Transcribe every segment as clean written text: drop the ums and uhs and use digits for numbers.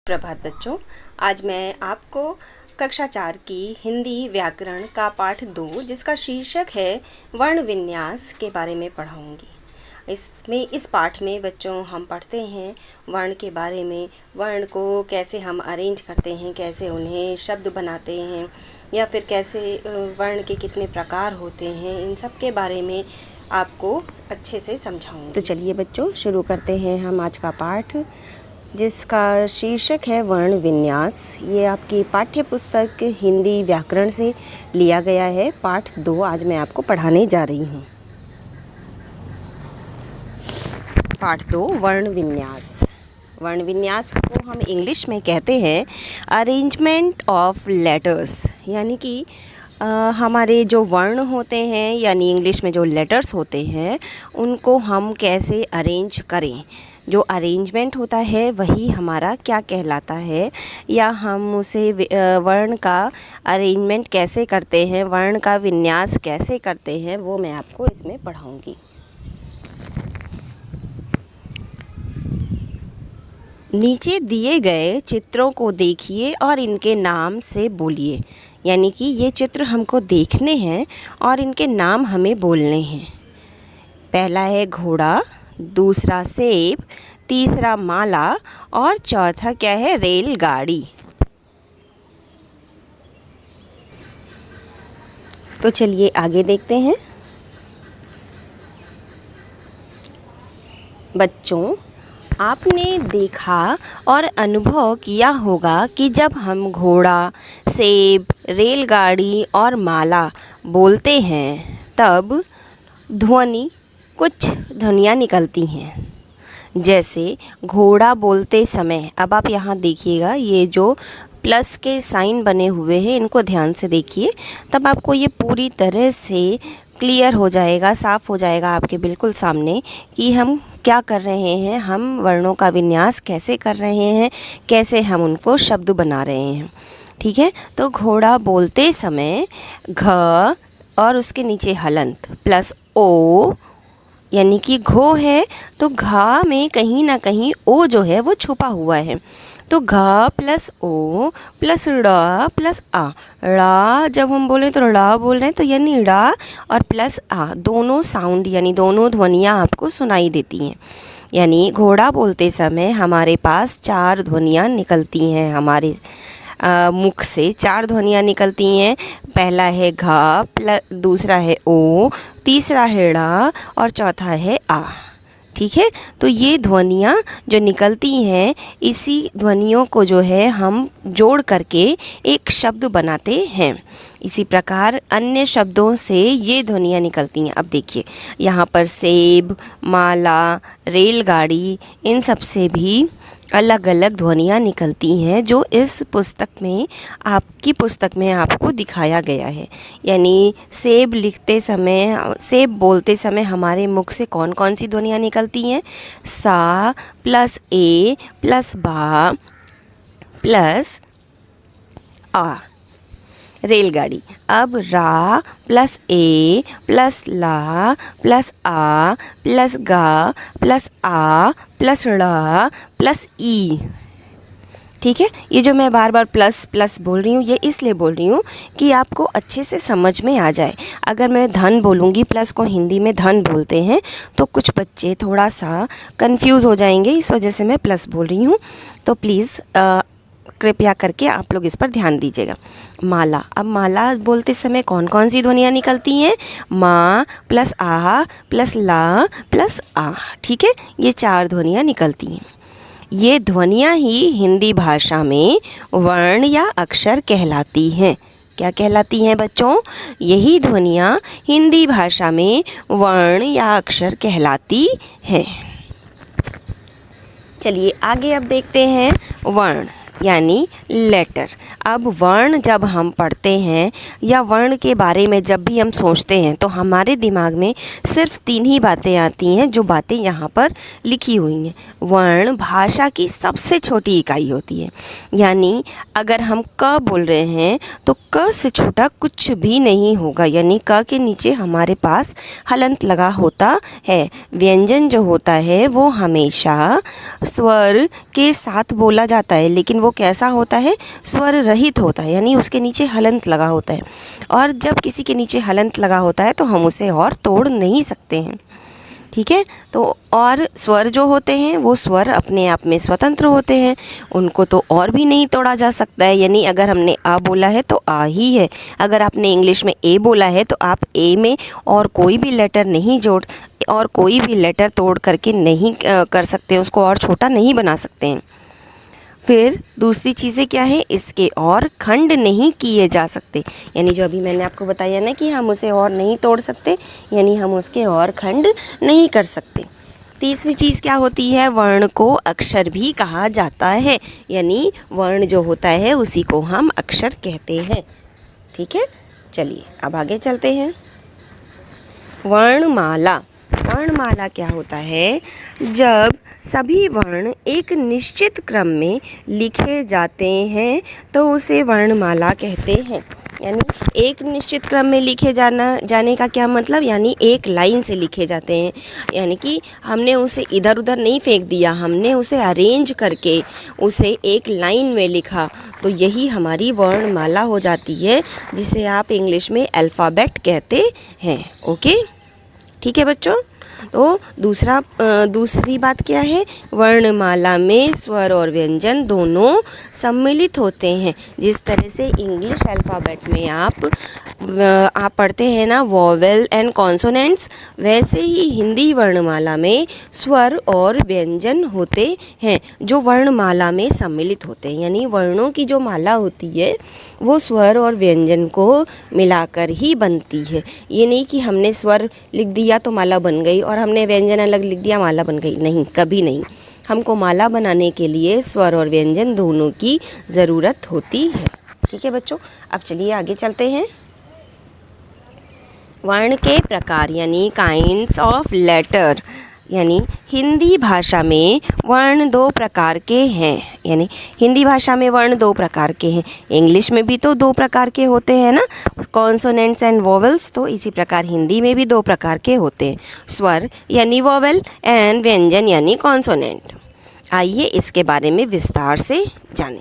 प्रभात बच्चों, आज मैं आपको कक्षा 4 की हिंदी व्याकरण का पाठ 2 जिसका शीर्षक है वर्ण विन्यास के बारे में पढ़ाऊंगी। इस पाठ में बच्चों हम पढ़ते हैं वर्ण के बारे में, वर्ण को कैसे हम अरेंज करते हैं, कैसे उन्हें शब्द बनाते हैं या फिर कैसे वर्ण के कितने प्रकार होते हैं, इन सब के बारे में आपको अच्छे से समझाऊंगी। तो चलिए बच्चों, शुरू करते हैं हम आज का पाठ जिसका शीर्षक है वर्ण विन्यास। ये आपकी पाठ्य पुस्तक हिंदी व्याकरण से लिया गया है। पाठ 2 आज मैं आपको पढ़ाने जा रही हूँ। पाठ 2 वर्ण विन्यास। वर्ण विन्यास को हम इंग्लिश में कहते हैं अरेंजमेंट ऑफ लेटर्स, यानी कि हमारे जो वर्ण होते हैं यानी इंग्लिश में जो लेटर्स होते हैं उनको हम कैसे अरेंज करें। जो अरेंजमेंट होता है वही हमारा क्या कहलाता है, या हम उसे वर्ण का अरेंजमेंट कैसे करते हैं, वर्ण का विन्यास कैसे करते हैं, वो मैं आपको इसमें पढ़ाऊंगी। नीचे दिए गए चित्रों को देखिए और इनके नाम से बोलिए, यानी कि ये चित्र हमको देखने हैं और इनके नाम हमें बोलने हैं। पहला है घोड़ा, दूसरा सेब, तीसरा माला और चौथा क्या है, रेलगाड़ी। तो चलिए आगे देखते हैं। बच्चों, आपने देखा और अनुभव किया होगा कि जब हम घोड़ा, सेब, रेलगाड़ी और माला बोलते हैं तब कुछ ध्वनियाँ निकलती हैं। जैसे घोड़ा बोलते समय, अब आप यहाँ देखिएगा, ये जो प्लस के साइन बने हुए हैं इनको ध्यान से देखिए, तब आपको ये पूरी तरह से क्लियर हो जाएगा, साफ़ हो जाएगा आपके बिल्कुल सामने कि हम क्या कर रहे हैं, हम वर्णों का विन्यास कैसे कर रहे हैं, कैसे हम उनको शब्द बना रहे हैं। ठीक है, तो घोड़ा बोलते समय घ और उसके नीचे हलंत प्लस ओ, यानी कि घो है तो घा में कहीं ना कहीं ओ जो है वो छुपा हुआ है। तो घा प्लस ओ प्लस ड़ प्लस आ, ड़ा जब हम बोलें तो ड़ा बोल रहे हैं, तो यानी ड़ा और प्लस आ दोनों साउंड यानी दोनों ध्वनियाँ आपको सुनाई देती हैं। यानी घोड़ा बोलते समय हमारे पास 4 ध्वनियाँ निकलती हैं, हमारे मुख से 4 ध्वनियाँ निकलती हैं। पहला है घा, दूसरा है ओ, तीसरा है ड़ा और चौथा है आ। ठीक है, तो ये ध्वनियाँ जो निकलती हैं, इसी ध्वनियों को जो है हम जोड़ करके एक शब्द बनाते हैं। इसी प्रकार अन्य शब्दों से ये ध्वनियाँ निकलती हैं। अब देखिए यहाँ पर सेब, माला, रेलगाड़ी, इन सब से भी अलग अलग ध्वनियाँ निकलती हैं जो इस पुस्तक में, आपकी पुस्तक में आपको दिखाया गया है। यानी सेब लिखते समय, सेब बोलते समय हमारे मुख से कौन कौन सी ध्वनियाँ निकलती हैं, सा प्लस ए प्लस बा प्लस आ। रेलगाड़ी, अब रा प्लस ए प्लस ला प्लस आ प्लस गा प्लस आ प्लस ड़ा प्लस ई। ठीक है, ये जो मैं बार बार प्लस प्लस बोल रही हूँ, ये इसलिए बोल रही हूँ कि आपको अच्छे से समझ में आ जाए। अगर मैं धन बोलूँगी, प्लस को हिंदी में धन बोलते हैं, तो कुछ बच्चे थोड़ा सा कंफ्यूज हो जाएंगे, इस वजह से मैं प्लस बोल रही हूँ। तो प्लीज़ कृपया करके आप लोग इस पर ध्यान दीजिएगा। माला, अब माला बोलते समय कौन कौन सी ध्वनियाँ निकलती हैं, माँ प्लस आ प्लस ला प्लस आ। ठीक है, ये 4 ध्वनियाँ निकलती हैं। ये ध्वनियाँ ही हिंदी भाषा में वर्ण या अक्षर कहलाती हैं। क्या कहलाती हैं बच्चों? यही ध्वनियाँ हिंदी भाषा में वर्ण या अक्षर कहलाती हैं। चलिए आगे अब देखते हैं वर्ण। यानी लेटर। अब वर्ण जब हम पढ़ते हैं या वर्ण के बारे में जब भी हम सोचते हैं तो हमारे दिमाग में सिर्फ 3 ही बातें आती हैं, जो बातें यहाँ पर लिखी हुई हैं। वर्ण भाषा की सबसे छोटी इकाई होती है, यानी अगर हम क बोल रहे हैं तो क से छोटा कुछ भी नहीं होगा, यानी क के नीचे हमारे पास हलंत लगा होता है। व्यंजन जो होता है वो हमेशा स्वर के साथ बोला जाता है, लेकिन वो कैसा होता है, स्वर रहित होता है, यानी उसके नीचे हलंत लगा होता है। और जब किसी के नीचे हलंत लगा होता है तो हम उसे और तोड़ नहीं सकते हैं, ठीक है। तो और स्वर जो होते हैं वो स्वर अपने आप में स्वतंत्र होते हैं, उनको तो और भी नहीं तोड़ा जा सकता है। यानी अगर हमने आ बोला है तो आ ही है, अगर आपने इंग्लिश में ए बोला है तो आप ए में और कोई भी लेटर नहीं जोड़ और कोई भी लेटर तोड़ करके नहीं कर सकते, उसको और छोटा नहीं बना सकते हैं। फिर दूसरी चीज़ें क्या है, इसके और खंड नहीं किए जा सकते, यानी जो अभी मैंने आपको बताया ना कि हम उसे और नहीं तोड़ सकते, यानी हम उसके और खंड नहीं कर सकते। तीसरी चीज़ क्या होती है, वर्ण को अक्षर भी कहा जाता है, यानी वर्ण जो होता है उसी को हम अक्षर कहते हैं, ठीक है। चलिए अब आगे चलते हैं। वर्णमाला। वर्णमाला क्या होता है, जब सभी वर्ण एक निश्चित क्रम में लिखे जाते हैं तो उसे वर्णमाला कहते हैं। यानी एक निश्चित क्रम में लिखे जाने का क्या मतलब, यानी एक लाइन से लिखे जाते हैं, यानी कि हमने उसे इधर उधर नहीं फेंक दिया, हमने उसे अरेंज करके उसे एक लाइन में लिखा, तो यही हमारी वर्णमाला हो जाती है, जिसे आप इंग्लिश में अल्फ़ाबेट कहते हैं। ओके, ठीक है बच्चों। तो दूसरी बात क्या है, वर्णमाला में स्वर और व्यंजन दोनों सम्मिलित होते हैं। जिस तरह से इंग्लिश अल्फ़ाबेट में आप पढ़ते हैं ना वॉवेल एंड कॉन्सोनेंट्स, वैसे ही हिंदी वर्णमाला में स्वर और व्यंजन होते हैं जो वर्णमाला में सम्मिलित होते हैं। यानी वर्णों की जो माला होती है वो स्वर और व्यंजन को मिलाकर ही बनती है। ये नहीं कि हमने स्वर लिख दिया तो माला बन गई और हमने व्यंजन अलग लिख दिया माला बन गई, नहीं, कभी नहीं। हमको माला बनाने के लिए स्वर और व्यंजन दोनों की ज़रूरत होती है, ठीक है बच्चों। अब चलिए आगे चलते हैं। वर्ण के प्रकार यानी काइंड्स ऑफ लेटर, यानी हिंदी भाषा में वर्ण 2 प्रकार के हैं। यानी हिंदी भाषा में वर्ण 2 प्रकार के हैं, इंग्लिश में भी तो 2 प्रकार के होते हैं ना, कॉन्सोनेंट्स एंड वोवेल्स, तो इसी प्रकार हिंदी में भी 2 प्रकार के होते हैं, स्वर यानी वोवेल एंड व्यंजन यानी कॉन्सोनेंट। आइए इसके बारे में विस्तार से जानें।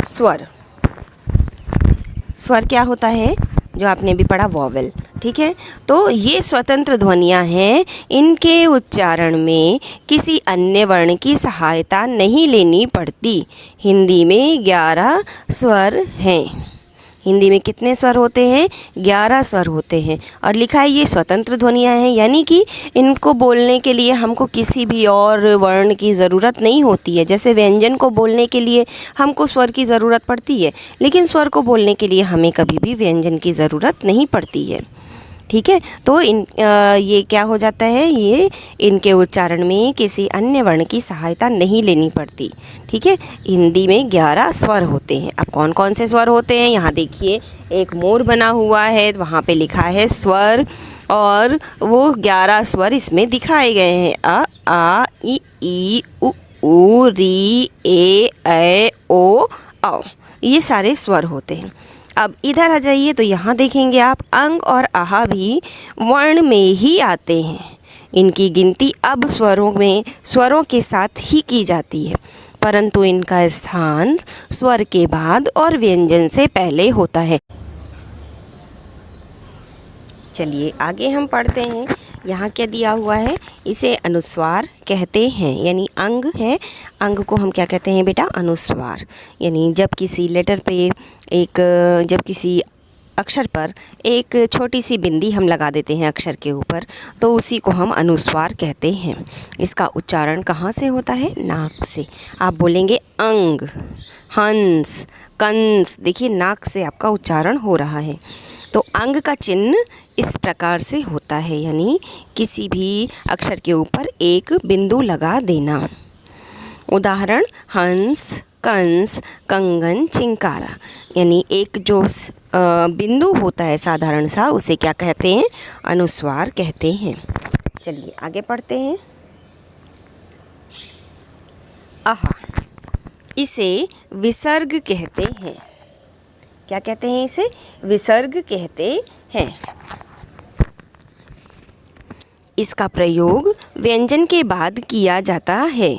स्वर। स्वर क्या होता है, जो आपने भी पढ़ा वॉवेल, ठीक है। तो ये स्वतंत्र ध्वनियाँ हैं, इनके उच्चारण में किसी अन्य वर्ण की सहायता नहीं लेनी पड़ती। हिंदी में 11 स्वर हैं। हिंदी में कितने स्वर होते हैं, 11 स्वर होते हैं, और लिखा है ये स्वतंत्र ध्वनियाँ हैं, यानी कि इनको बोलने के लिए हमको किसी भी और वर्ण की ज़रूरत नहीं होती है। जैसे व्यंजन को बोलने के लिए हमको स्वर की ज़रूरत पड़ती है, लेकिन स्वर को बोलने के लिए हमें कभी भी व्यंजन की ज़रूरत नहीं पड़ती है, ठीक है। तो ये क्या हो जाता है, ये इनके उच्चारण में किसी अन्य वर्ण की सहायता नहीं लेनी पड़ती, ठीक है। हिंदी में 11 स्वर होते हैं। अब कौन कौन से स्वर होते हैं, यहाँ देखिए एक मोर बना हुआ है, वहाँ पे लिखा है स्वर, और वो 11 स्वर इसमें दिखाए गए हैं, अ आ ई उ री ए ऐ ओ औ, ये सारे स्वर होते हैं। अब इधर आ जाइए तो यहाँ देखेंगे आप अंग और आहा भी वर्ण में ही आते हैं। इनकी गिनती अब स्वरों के साथ ही की जाती है, परंतु इनका स्थान स्वर के बाद और व्यंजन से पहले होता है। चलिए आगे हम पढ़ते हैं। यहाँ क्या दिया हुआ है, इसे अनुस्वार कहते हैं, यानी अंग है, अंग को हम क्या कहते हैं बेटा, अनुस्वार। यानी जब किसी लेटर पे जब किसी अक्षर पर एक छोटी सी बिंदी हम लगा देते हैं अक्षर के ऊपर, तो उसी को हम अनुस्वार कहते हैं। इसका उच्चारण कहाँ से होता है, नाक से। आप बोलेंगे अंग, हंस, कंस, देखिए नाक से आपका उच्चारण हो रहा है। तो अंग का चिन्ह इस प्रकार से होता है, यानी किसी भी अक्षर के ऊपर एक बिंदु लगा देना। उदाहरण हंस, कंस, कंगन, चिंकारा, यानी एक जो बिंदु होता है साधारण सा, उसे क्या कहते हैं? अनुस्वार कहते हैं। चलिए आगे पढ़ते हैं। आहा, इसे विसर्ग कहते हैं। क्या कहते हैं? इसे विसर्ग कहते हैं। इसका प्रयोग व्यंजन के बाद किया जाता है।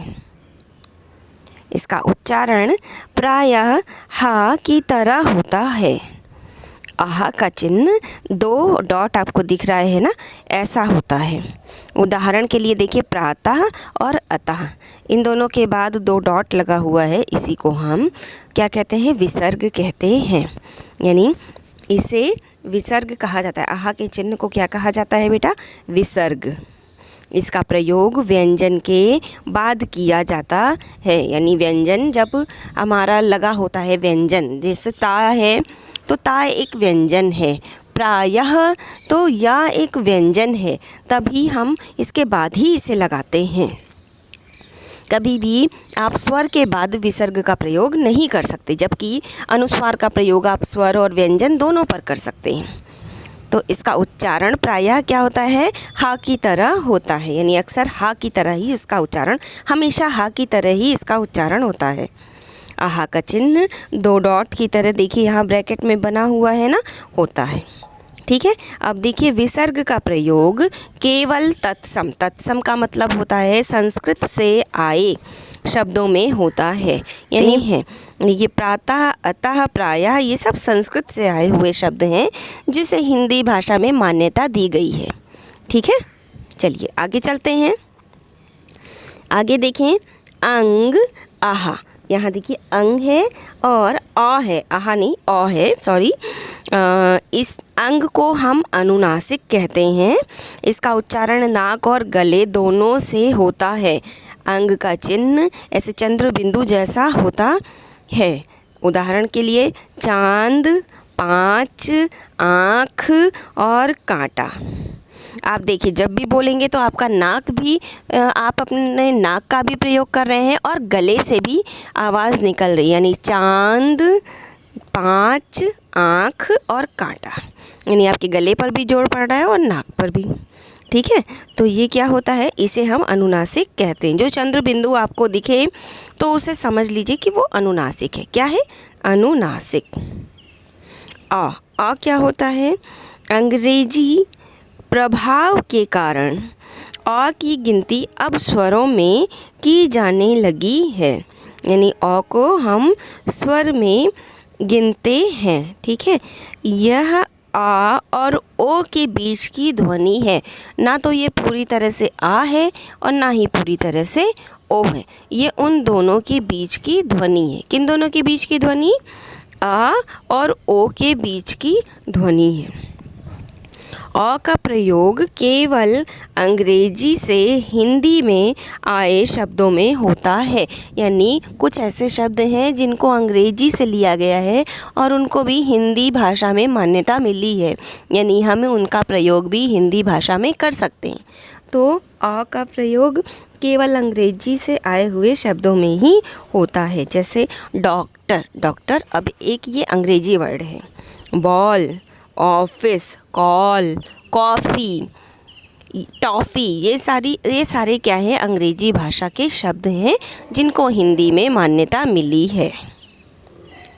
इसका उच्चारण प्रायः हा की तरह होता है। आहा का चिन्ह 2 डॉट आपको दिख रहा है ना, ऐसा होता है। उदाहरण के लिए देखिए, प्रातः और अतः, इन दोनों के बाद 2 डॉट लगा हुआ है, इसी को हम क्या कहते हैं? विसर्ग कहते हैं। यानी इसे विसर्ग कहा जाता है। आहा के चिन्ह को क्या कहा जाता है बेटा? विसर्ग। इसका प्रयोग व्यंजन के बाद किया जाता है, यानी व्यंजन जब हमारा लगा होता है, व्यंजन जैसे ता है तो ता एक व्यंजन है, प्रायः तो या एक व्यंजन है, तभी हम इसके बाद ही इसे लगाते हैं। कभी भी आप स्वर के बाद विसर्ग का प्रयोग नहीं कर सकते, जबकि अनुस्वार का प्रयोग आप स्वर और व्यंजन दोनों पर कर सकते हैं। तो इसका उच्चारण प्रायः क्या होता है? हा की तरह होता है, यानी अक्सर हा की तरह ही इसका उच्चारण, हमेशा हा की तरह ही इसका उच्चारण होता है। आहा का चिन्ह 2 डॉट की तरह देखिए यहाँ ब्रैकेट में बना हुआ है ना, होता है। ठीक है, अब देखिए विसर्ग का प्रयोग केवल तत्सम, तत्सम का मतलब होता है संस्कृत से आए शब्दों में होता है, यानी है देखिए प्रातः, अतः, प्रायः, ये सब संस्कृत से आए हुए शब्द हैं जिसे हिंदी भाषा में मान्यता दी गई है। ठीक है, चलिए आगे चलते हैं। आगे देखें, अंग, आहा, यहाँ देखिए अंग है और अ है, आहा नहीं अ है, सॉरी। इस अंग को हम अनुनासिक कहते हैं। इसका उच्चारण नाक और गले दोनों से होता है। अंग का चिन्ह ऐसे चंद्र बिंदु जैसा होता है। उदाहरण के लिए चांद, 5, आँख और कांटा। आप देखिए जब भी बोलेंगे तो आपका नाक भी, आप अपने नाक का भी प्रयोग कर रहे हैं और गले से भी आवाज़ निकल रही है, यानी चांद, 5, आँख और कांटा, यानी आपके गले पर भी जोर पड़ रहा है और नाक पर भी। ठीक है, तो ये क्या होता है? इसे हम अनुनासिक कहते हैं। जो चंद्र बिंदु आपको दिखे तो उसे समझ लीजिए कि वो अनुनासिक है। क्या है? अनुनासिक। आ क्या होता है? अंग्रेजी प्रभाव के कारण अ की गिनती अब स्वरों में की जाने लगी है, यानी अ को हम स्वर में गिनते हैं। ठीक है, यह आ और ओ के बीच की ध्वनि है, ना तो ये पूरी तरह से आ है और ना ही पूरी तरह से ओ है। ये उन दोनों के बीच की ध्वनि है। किन दोनों के बीच की ध्वनि? आ और ओ के बीच की ध्वनि है। अ का प्रयोग केवल अंग्रेजी से हिंदी में आए शब्दों में होता है, यानी कुछ ऐसे शब्द हैं जिनको अंग्रेजी से लिया गया है और उनको भी हिंदी भाषा में मान्यता मिली है, यानी हम उनका प्रयोग भी हिंदी भाषा में कर सकते हैं। तो अ का प्रयोग केवल अंग्रेजी से आए हुए शब्दों में ही होता है, जैसे डॉक्टर। डॉक्टर अब एक ये अंग्रेजी वर्ड है। Ball, office, call, coffee, toffee, ये सारे क्या है? अंग्रेजी भाषा के शब्द हैं जिनको हिंदी में मान्यता मिली है।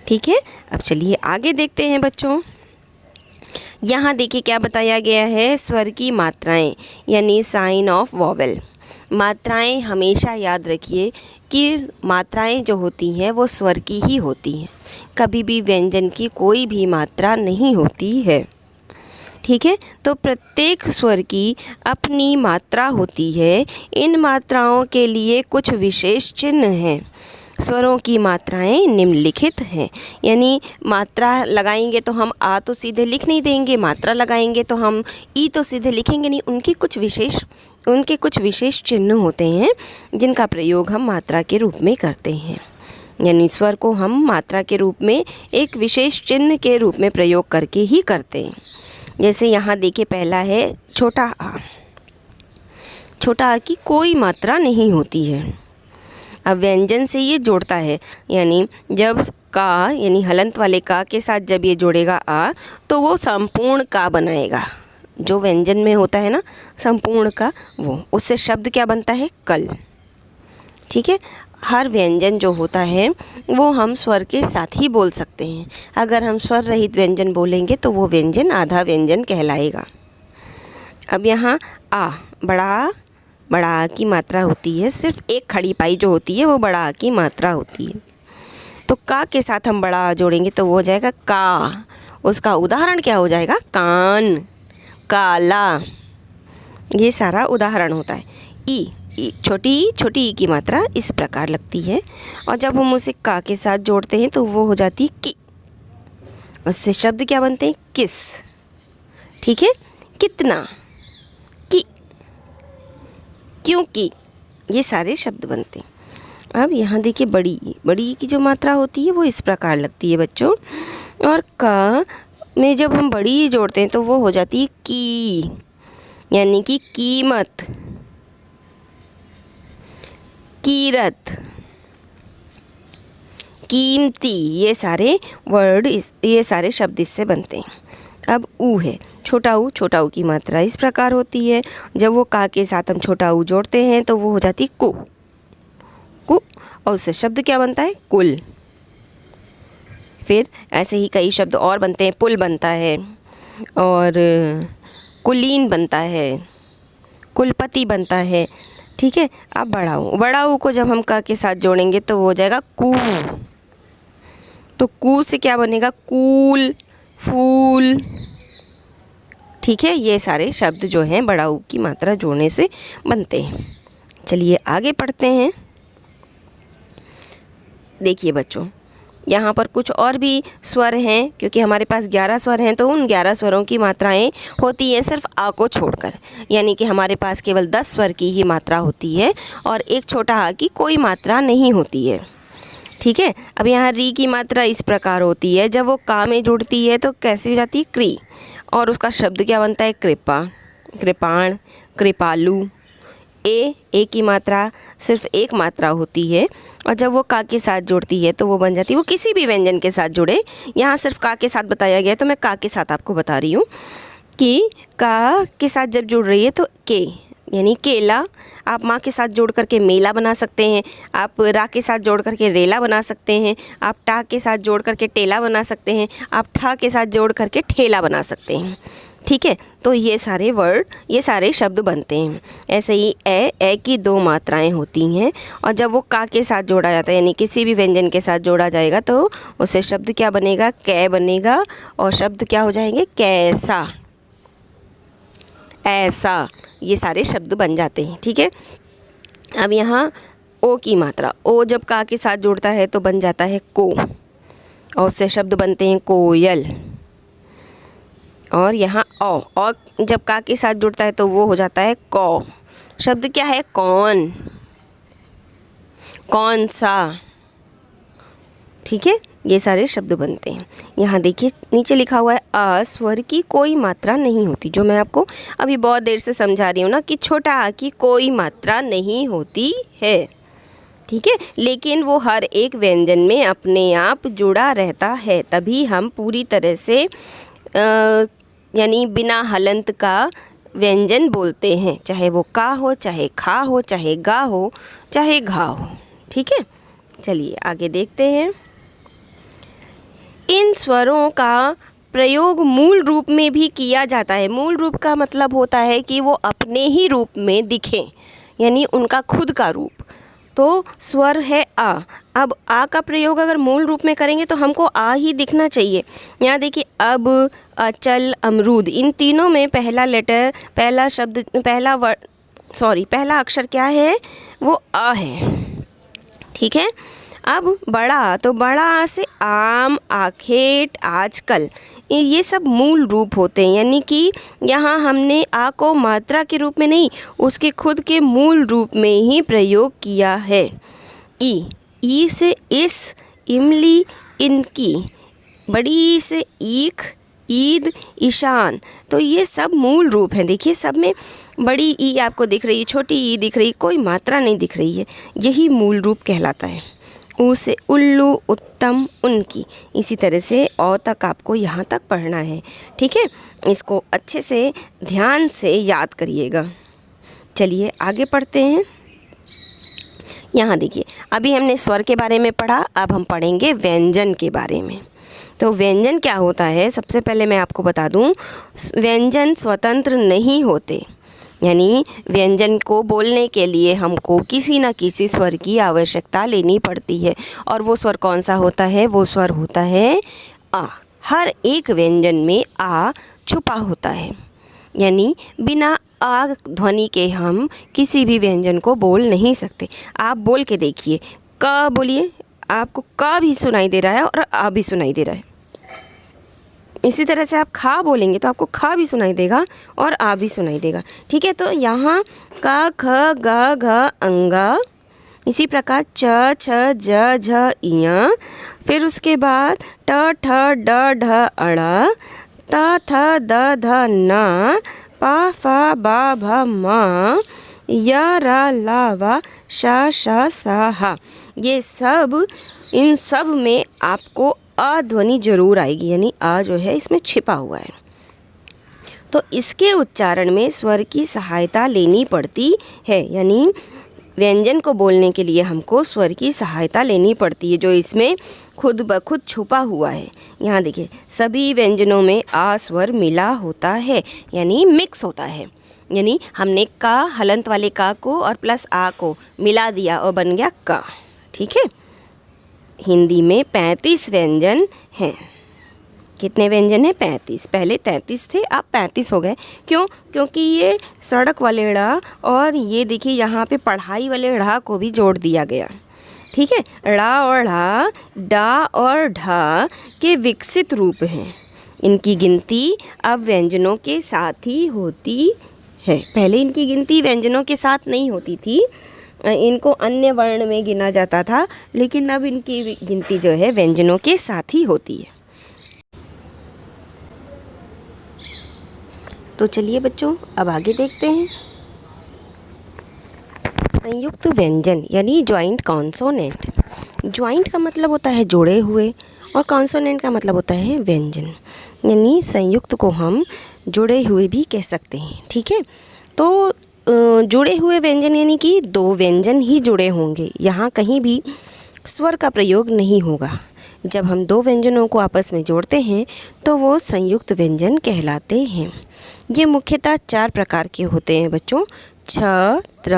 ठीक है, अब चलिए आगे देखते हैं बच्चों। यहाँ देखिए क्या बताया गया है? स्वर की मात्राएं, यानी साइन ऑफ वॉवेल। मात्राएं हमेशा याद रखिए कि मात्राएं जो होती हैं वो स्वर की ही होती हैं, कभी भी व्यंजन की कोई भी मात्रा नहीं होती है। ठीक है, तो प्रत्येक स्वर की अपनी मात्रा होती है। इन मात्राओं के लिए कुछ विशेष चिन्ह हैं। स्वरों की मात्राएं निम्नलिखित हैं, यानी मात्रा लगाएंगे तो हम आ तो सीधे लिख नहीं देंगे, मात्रा लगाएंगे तो हम ई तो सीधे लिखेंगे नहीं। उनके कुछ विशेष चिन्ह होते हैं जिनका प्रयोग हम मात्रा के रूप में करते हैं। यानी स्वर को हम मात्रा के रूप में एक विशेष चिन्ह के रूप में प्रयोग करके ही करते हैं। जैसे यहाँ देखिए पहला है छोटा आ। छोटा आ की कोई मात्रा नहीं होती है। अब व्यंजन से ये जोड़ता है, यानी जब का यानी हलंत वाले का के साथ जब ये जोड़ेगा आ तो वो संपूर्ण का बनाएगा। जो व्यंजन में होता है ना संपूर्ण का, वो उससे शब्द क्या बनता है? कल। ठीक है, हर व्यंजन जो होता है वो हम स्वर के साथ ही बोल सकते हैं। अगर हम स्वर रहित व्यंजन बोलेंगे तो वो व्यंजन आधा व्यंजन कहलाएगा। अब यहाँ आ, बड़ा आ की मात्रा होती है, सिर्फ एक खड़ी पाई जो होती है वो बड़ा आ की मात्रा होती है। तो का के साथ हम बड़ा आ जोड़ेंगे तो वो हो जाएगा का। उसका उदाहरण क्या हो जाएगा? कान, काला। ये सारा उदाहरण होता है। ई छोटी ई की मात्रा इस प्रकार लगती है, और जब हम उसे का के साथ जोड़ते हैं तो वो हो जाती है कि। उससे शब्द क्या बनते हैं? किस। ठीक है, कितना, कि, क्योंकि, ये सारे शब्द बनते हैं। अब यहाँ देखिए बड़ी ई की जो मात्रा होती है वो इस प्रकार लगती है बच्चों, और का में जब हम बड़ी ई जोड़ते हैं तो वो हो जाती है की, यानी कि कीमत, कीरत, कीमती। ये सारे वर्ड ये सारे शब्द इससे बनते हैं। अब ऊ है छोटा ऊ की मात्रा इस प्रकार होती है। जब वो का के साथ हम छोटा ऊ जोड़ते हैं तो वो हो जाती कु, और उससे शब्द क्या बनता है? कुल। फिर ऐसे ही कई शब्द और बनते हैं। पुल बनता है, और कुलीन बनता है, कुलपति बनता है। ठीक है, अब बड़ा ऊ को जब हम का के साथ जोड़ेंगे तो वो हो जाएगा कू। तो कू से क्या बनेगा? कूल, फूल। ठीक है, ये सारे शब्द जो हैं बड़ा ऊ की मात्रा जोड़ने से बनते हैं। चलिए आगे पढ़ते हैं। देखिए बच्चों, यहाँ पर कुछ और भी स्वर हैं, क्योंकि हमारे पास 11 स्वर हैं तो उन 11 स्वरों की मात्राएं होती हैं सिर्फ आ को छोड़कर, यानी कि हमारे पास केवल 10 स्वर की ही मात्रा होती है और एक छोटा आ की कोई मात्रा नहीं होती है। ठीक है, अब यहाँ री की मात्रा इस प्रकार होती है, जब वो का में जुड़ती है तो कैसे हो जाती है? क्री, और उसका शब्द क्या बनता है? कृपा, कृपाण, कृपालु। ए की मात्रा सिर्फ एक मात्रा होती है, और जब वो का के साथ जुड़ती है तो वो बन जाती है, वो किसी भी व्यंजन के साथ जुड़े। यहाँ सिर्फ का के साथ बताया गया है तो मैं का के साथ आपको बता रही हूँ कि का के साथ जब जुड़ रही है तो के, यानी केला। आप माँ के साथ जोड़ करके मेला बना सकते हैं, आप रा के साथ जोड़ करके रेला बना सकते हैं, आप टा के साथ जोड़ करके टेला बना सकते हैं, आप ठा के साथ जोड़ करके ठेला बना सकते हैं। ठीक है, तो ये सारे वर्ड, ये सारे शब्द बनते हैं। ऐसे ही ए की 2 मात्राएं होती हैं, और जब वो का के साथ जोड़ा जाता है, यानी किसी भी व्यंजन के साथ जोड़ा जाएगा तो उससे शब्द क्या बनेगा? कै बनेगा, और शब्द क्या हो जाएंगे? कैसा, ऐसा। ये सारे शब्द बन जाते हैं। ठीक है, अब यहाँ ओ की मात्रा, ओ जब का के साथ जुड़ता है तो बन जाता है को, और उससे शब्द बनते हैं कोयल। और यहाँ औ जब का के साथ जुड़ता है तो वो हो जाता है कौ। शब्द क्या है? कौन, कौन सा। ठीक है, ये सारे शब्द बनते हैं। यहाँ देखिए नीचे लिखा हुआ है आ स्वर की कोई मात्रा नहीं होती, जो मैं आपको अभी बहुत देर से समझा रही हूँ ना कि छोटा आ की कोई मात्रा नहीं होती है। ठीक है, लेकिन वो हर एक व्यंजन में अपने आप जुड़ा रहता है, तभी हम पूरी तरह से यानी बिना हलंत का व्यंजन बोलते हैं, चाहे वो का हो, चाहे खा हो, चाहे गा हो, चाहे घा हो। ठीक है, चलिए आगे देखते हैं। इन स्वरों का प्रयोग मूल रूप में भी किया जाता है। मूल रूप का मतलब होता है कि वो अपने ही रूप में दिखें, यानी उनका खुद का रूप। तो स्वर है आ, अब आ का प्रयोग अगर मूल रूप में करेंगे तो हमको आ ही दिखना चाहिए। यहाँ देखिए अब, अचल, अमरूद, इन तीनों में पहला लेटर, पहला शब्द, पहला अक्षर क्या है? वो आ है। ठीक है, अब बड़ा, तो बड़ा आ से आम, आखेट, आजकल, ये सब मूल रूप होते हैं, यानी कि यहाँ हमने आ को मात्रा के रूप में नहीं, उसके खुद के मूल रूप में ही प्रयोग किया है। ई ई से इस, इमली, इनकी, बड़ी से ईख, ईद, ईशान। तो ये सब मूल रूप हैं। देखिए सब में बड़ी ई आपको दिख रही है, छोटी ई दिख रही है, कोई मात्रा नहीं दिख रही है, यही मूल रूप कहलाता है। ऊ से उल्लू, उत्तम, उनकी। इसी तरह से औ तक आपको यहाँ तक पढ़ना है, ठीक है। इसको अच्छे से ध्यान से याद करिएगा। चलिए आगे पढ़ते हैं। यहाँ देखिए अभी हमने स्वर के बारे में पढ़ा, अब हम पढ़ेंगे व्यंजन के बारे में। तो व्यंजन क्या होता है, सबसे पहले मैं आपको बता दूँ, व्यंजन स्वतंत्र नहीं होते, यानी व्यंजन को बोलने के लिए हमको किसी न किसी स्वर की आवश्यकता लेनी पड़ती है। और वो स्वर कौन सा होता है, वो स्वर होता है आ। हर एक व्यंजन में आ छुपा होता है, यानी बिना आ ध्वनि के हम किसी भी व्यंजन को बोल नहीं सकते। आप बोल के देखिए, क बोलिए, आपको क भी सुनाई दे रहा है और आ भी सुनाई दे रहा है। इसी तरह से आप खा बोलेंगे तो आपको खा भी सुनाई देगा और आ भी सुनाई देगा, ठीक है। तो यहाँ का, ख, ग, घ, अंगा, इसी प्रकार च, छ, ज, झ, इया, फिर उसके बाद ट, ठ, ड, ढ, अड़ा, त, थ, द, ध, न, पा, फा, बा, भ, म, य, र, ला, व, श, श, स, ह। ये सब, इन सब में आपको अ ध्वनि जरूर आएगी, यानी आ जो है इसमें छिपा हुआ है। तो इसके उच्चारण में स्वर की सहायता लेनी पड़ती है, यानी व्यंजन को बोलने के लिए हमको स्वर की सहायता लेनी पड़ती है, जो इसमें खुद ब खुद छुपा हुआ है। यहाँ देखिए सभी व्यंजनों में आ स्वर मिला होता है, यानी मिक्स होता है, यानी हमने का, हलंत वाले का को और प्लस आ को मिला दिया और बन गया का, ठीक है। हिंदी में 35 व्यंजन हैं। कितने व्यंजन हैं? 35। पहले 33 थे, अब 35 हो गए। क्यों? क्योंकि ये सड़क वाले ड़ा और ये देखिए यहाँ पे पढ़ाई वाले ढ़ा को भी जोड़ दिया गया, ठीक है। ड़ा और ढ़ा, डा और ढा के विकसित रूप हैं। इनकी गिनती अब व्यंजनों के साथ ही होती है। पहले इनकी गिनती व्यंजनों के साथ नहीं होती थी, इनको अन्य वर्ण में गिना जाता था, लेकिन अब इनकी गिनती जो है व्यंजनों के साथ ही होती है। तो चलिए बच्चों अब आगे देखते हैं। संयुक्त व्यंजन यानी ज्वाइंट कॉन्सोनेंट। ज्वाइंट का मतलब होता है जोड़े हुए और कॉन्सोनेंट का मतलब होता है व्यंजन, यानी संयुक्त को हम जुड़े हुए भी कह सकते हैं, ठीक है। तो जुड़े हुए व्यंजन यानी कि दो व्यंजन ही जुड़े होंगे, यहाँ कहीं भी स्वर का प्रयोग नहीं होगा। जब हम दो व्यंजनों को आपस में जोड़ते हैं तो वो संयुक्त व्यंजन कहलाते हैं। ये मुख्यतः 4 प्रकार के होते हैं बच्चों, छ, त्र,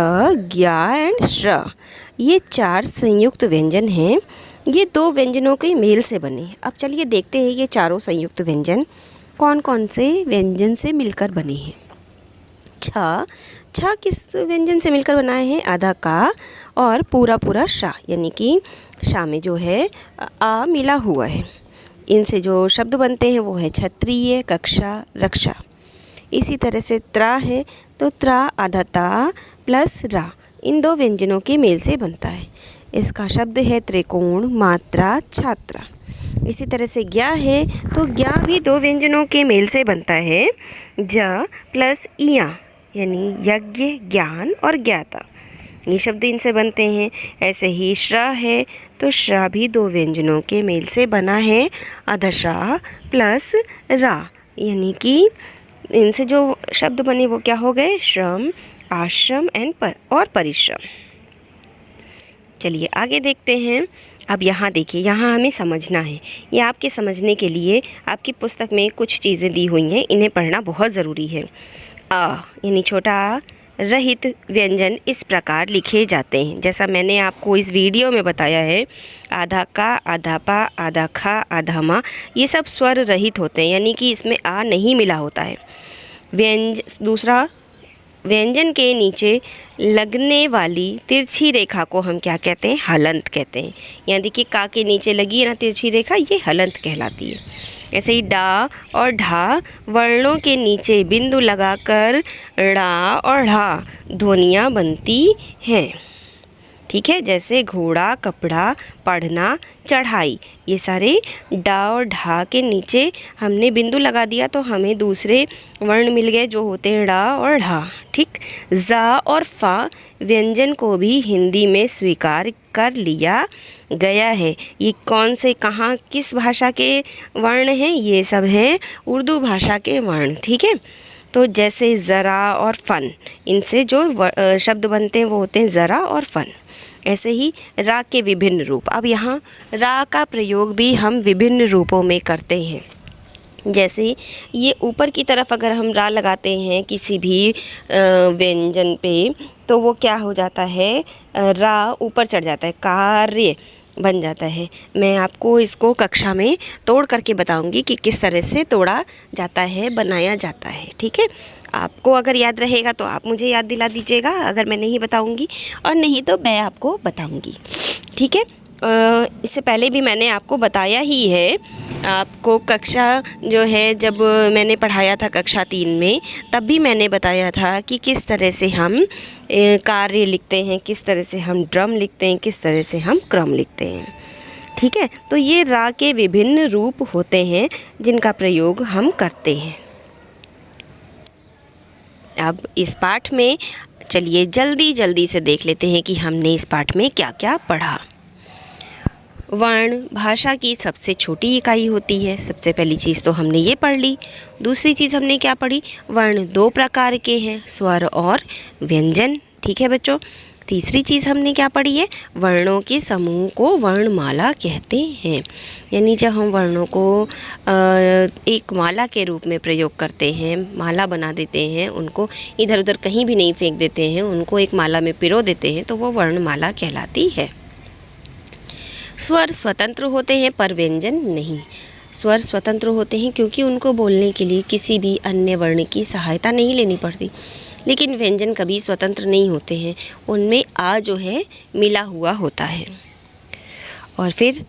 ज्ञा एंड श्र। ये 4 संयुक्त व्यंजन हैं। ये दो व्यंजनों के मेल से बने। अब चलिए देखते हैं ये चारों संयुक्त व्यंजन कौन कौन से व्यंजन से मिलकर बने हैं। छ किस व्यंजन से मिलकर बना है? आधा का और पूरा पूरा शा, यानी कि शा में जो है आ मिला हुआ है। इनसे जो शब्द बनते हैं वो है क्षत्रिय, कक्षा, रक्षा। इसी तरह से त्रा है तो त्रा आधा ता प्लस रा, इन दो व्यंजनों के मेल से बनता है। इसका शब्द है त्रिकोण, मात्रा, छात्रा। इसी तरह से ज्ञा है तो ज्ञा भी दो व्यंजनों के मेल से बनता है, ज प्लस इया, यानी यज्ञ, ज्ञान और ज्ञाता। ये शब्द इनसे बनते हैं। ऐसे ही श्र है तो श्र भी दो व्यंजनों के मेल से बना है, अधशा प्लस रा, यानी कि इनसे जो शब्द बने वो क्या हो गए? श्रम, आश्रम और परिश्रम। चलिए आगे देखते हैं। अब यहाँ देखिए, यहाँ हमें समझना है। ये आपके समझने के लिए आपकी पुस्तक में कुछ चीज़ें दी हुई हैं, इन्हें पढ़ना बहुत ज़रूरी है। आ यानी छोटा आ रहित व्यंजन इस प्रकार लिखे जाते हैं, जैसा मैंने आपको इस वीडियो में बताया है। आधा का, आधा पा, आधा खा, आधा मा, ये सब स्वर रहित होते हैं, यानी कि इसमें आ नहीं मिला होता है। दूसरा, व्यंजन के नीचे लगने वाली तिरछी रेखा को हम क्या कहते हैं? हलंत कहते हैं। यहाँ देखिए का के नीचे लगी है ना तिरछी रेखा, ये हलंत कहलाती है। ऐसे ही डा और ढा वर्णों के नीचे बिंदु लगाकर ड़ा और ढा ध्वनियाँ बनती हैं। ठीक है, जैसे घोड़ा, कपड़ा, पढ़ना, चढ़ाई, ये सारे डा और ढा के नीचे हमने बिंदु लगा दिया तो हमें दूसरे वर्ण मिल गए जो होते हैं डा और ढा। ठीक, जा और फा व्यंजन को भी हिंदी में स्वीकार कर लिया गया है। ये कौन से, कहाँ, किस भाषा के वर्ण हैं? ये सब हैं उर्दू भाषा के वर्ण। ठीक है, तो जैसे ज़रा और फ़न, इनसे जो शब्द बनते हैं वो होते हैं ज़रा और फ़न। ऐसे ही रा के विभिन्न रूप। अब यहाँ रा का प्रयोग भी हम विभिन्न रूपों में करते हैं। जैसे ये ऊपर की तरफ अगर हम रा लगाते हैं किसी भी व्यंजन पे तो वो क्या हो जाता है, रा ऊपर चढ़ जाता है, कार्य बन जाता है। मैं आपको इसको कक्षा में तोड़ करके बताऊंगी कि किस तरह से तोड़ा जाता है, बनाया जाता है। ठीक है, आपको अगर याद रहेगा तो आप मुझे याद दिला दीजिएगा अगर मैं नहीं बताऊंगी, और नहीं तो मैं आपको बताऊंगी। ठीक है, इससे पहले भी मैंने आपको बताया ही है। आपको कक्षा जो है, जब मैंने पढ़ाया था कक्षा 3 में, तब भी मैंने बताया था कि किस तरह से हम कार्य लिखते हैं, किस तरह से हम ड्रम लिखते हैं, किस तरह से हम क्रम लिखते हैं। ठीक है, तो ये रा के विभिन्न रूप होते हैं जिनका प्रयोग हम करते हैं। अब इस पाठ में चलिए जल्दी जल्दी से देख लेते हैं कि हमने इस पाठ में क्या क्या पढ़ा। वर्ण भाषा की सबसे छोटी इकाई होती है। सबसे पहली चीज़ तो हमने ये पढ़ ली। दूसरी चीज़ हमने क्या पढ़ी, वर्ण 2 प्रकार के हैं, स्वर और व्यंजन। ठीक है बच्चों। तीसरी चीज़ हमने क्या पढ़ी है, वर्णों के समूह को वर्णमाला कहते हैं। यानी जब हम वर्णों को एक माला के रूप में प्रयोग करते हैं, माला बना देते हैं, उनको इधर उधर कहीं भी नहीं फेंक देते हैं, उनको एक माला में पिरो देते हैं, तो वो वर्णमाला कहलाती है। स्वर स्वतंत्र होते हैं पर व्यंजन नहीं। स्वर स्वतंत्र होते हैं क्योंकि उनको बोलने के लिए किसी भी अन्य वर्ण की सहायता नहीं लेनी पड़ती। लेकिन व्यंजन कभी स्वतंत्र नहीं होते हैं, उनमें आ जो है मिला हुआ होता है। और फिर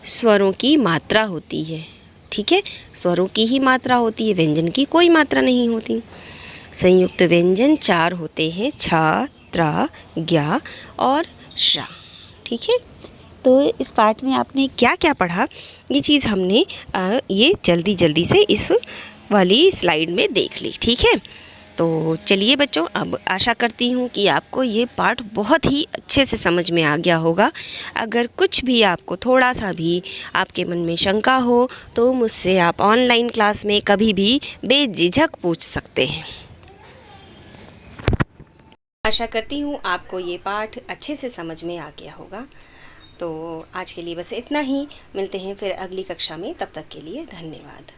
स्वरों की मात्रा होती है। ठीक है, स्वरों की ही मात्रा होती है, व्यंजन की कोई मात्रा नहीं होती। संयुक्त व्यंजन 4 होते हैं, छ, त्र, ज्ञ और श्रा। ठीक है, तो इस पाठ में आपने क्या क्या पढ़ा, ये चीज़ हमने ये जल्दी जल्दी से इस वाली स्लाइड में देख ली। ठीक है, तो चलिए बच्चों, अब आशा करती हूँ कि आपको ये पाठ बहुत ही अच्छे से समझ में आ गया होगा। अगर कुछ भी आपको थोड़ा सा भी आपके मन में शंका हो तो मुझसे आप ऑनलाइन क्लास में कभी भी बेझिझक पूछ सकते हैं। आशा करती हूँ आपको ये पाठ अच्छे से समझ में आ गया होगा। तो आज के लिए बस इतना ही। मिलते हैं फिर अगली कक्षा में, तब तक के लिए धन्यवाद।